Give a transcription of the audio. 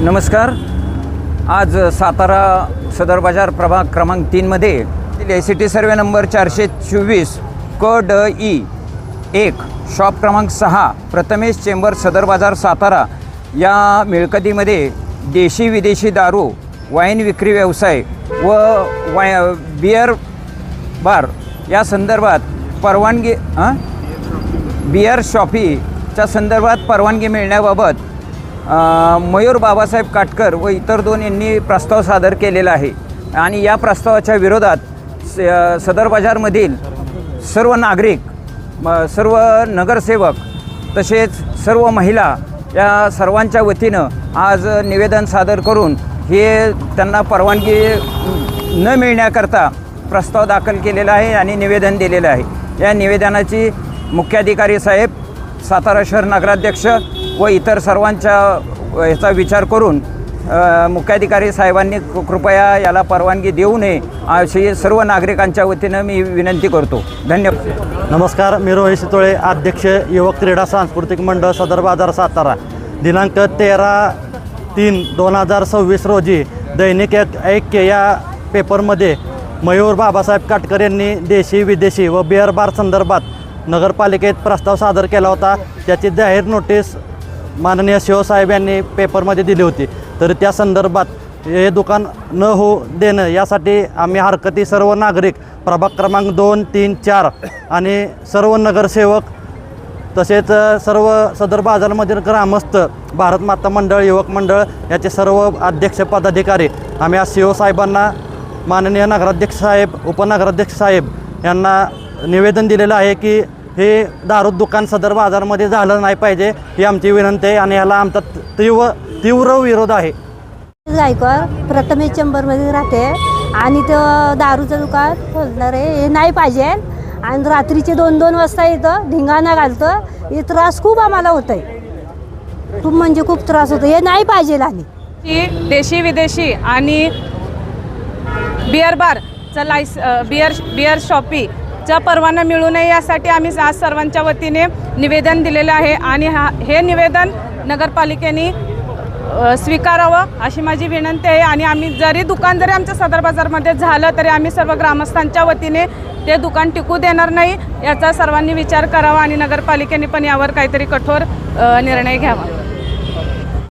नमस्कार। आज सातारा सदर बाजार प्रभाग क्रमांक 3 मध्ये ACT सर्वे नंबर 424 क ड ई 1 शॉप क्रमांक 6 प्रथमेश चेंबर सदर बाजार सातारा या मिळकतीमध्ये देशी विदेशी दारू, वाईन विक्री व्यवसाय व बियर बार या संदर्भात परवानगी बियर शॉपीच्या संदर्भात परवानगी मिळण्याबाबत मयूर बाबासाहेब काटकर व इतर 2 यांनी प्रस्ताव सादर केलेला आहे आणि या प्रस्तावाच्या विरोधात सदर बाजारमधील सर्व नागरिक, सर्व नगरसेवक तसेच सर्व महिला या सर्वांच्या वतीनं आज निवेदन सादर करून हे त्यांना परवानगी न मिळण्याकरता प्रस्ताव दाखल केलेला आहे आणि निवेदन दिलेलं आहे। या निवेदनाची मुख्याधिकारी साहेब, सातारा शहर नगराध्यक्ष व इतर सर्वांच्या याचा विचार करून मुख्याधिकारी साहेबांनी कृपया याला परवानगी देऊ नये अशी सर्व नागरिकांच्या वतीनं मी विनंती करतो। धन्यवाद। नमस्कार, मी रोहित शितोळे, अध्यक्ष युवक क्रीडा सांस्कृतिक मंडळ सदर बाजार सातारा। दिनांक 13/3/2026 रोजी दैनिक ऐक्य या पेपरमध्ये मयूर बाबासाहेब काटकर यांनी देशी विदेशी व बिअर बार संदर्भात नगरपालिकेत प्रस्ताव सादर केला होता। त्याची जाहीर नोटीस माननीय शिवसाहेब यांनी पेपरमध्ये दिली होती। तर त्या संदर्भात हे दुकान न होऊ देणं यासाठी आम्ही हरकती सर्व नागरिक प्रभाग क्रमांक 2, 3, 4 आणि सर्व नगरसेवक तसेच सर्व सदर बाजारमधील ग्रामस्थ, भारत माता मंडळ, युवक मंडळ याचे सर्व अध्यक्ष पदाधिकारी आम्ही आज शिवसाहेबांना, माननीय नगराध्यक्ष साहेब, उपनगराध्यक्ष साहेब यांना निवेदन दिलेलं आहे की हे दारू दुकान सदर बाजारमध्ये झालं नाही पाहिजे, ही आमची विनंती आहे आणि ह्याला आमचा तीव्र विरोध आहे। गायकवाड प्रथमेश चेंबरमध्ये राहते आणि तो दारूचं दुकान खोलणार आहे, हे नाही पाहिजे। आणि रात्रीचे 2-2 वाजता येतं, धिंगाणा घालतं, हे त्रास खूप आम्हाला होत आहे, खूप म्हणजे खूप त्रास होतो, हे नाही पाहिजे। आणि ही देशी विदेशी आणि बिअर बारचा बिअर शॉपीचा परवाना मिळू नये यासाठी आम्ही आज सर्वांच्या वतीने निवेदन दिलेलं आहे आणि हे निवेदन नगरपालिकेने स्वीकारावं अशी माझी विनंती आहे। आणि आम्ही जरी आमच्या सदर बाजारमध्ये झालं तरी आम्ही सर्व ग्रामस्थांच्या वतीने ते दुकान टिकू देणार नाही याचा सर्वांनी विचार करावा आणि नगरपालिकेने पण यावर काहीतरी कठोर निर्णय घ्यावा।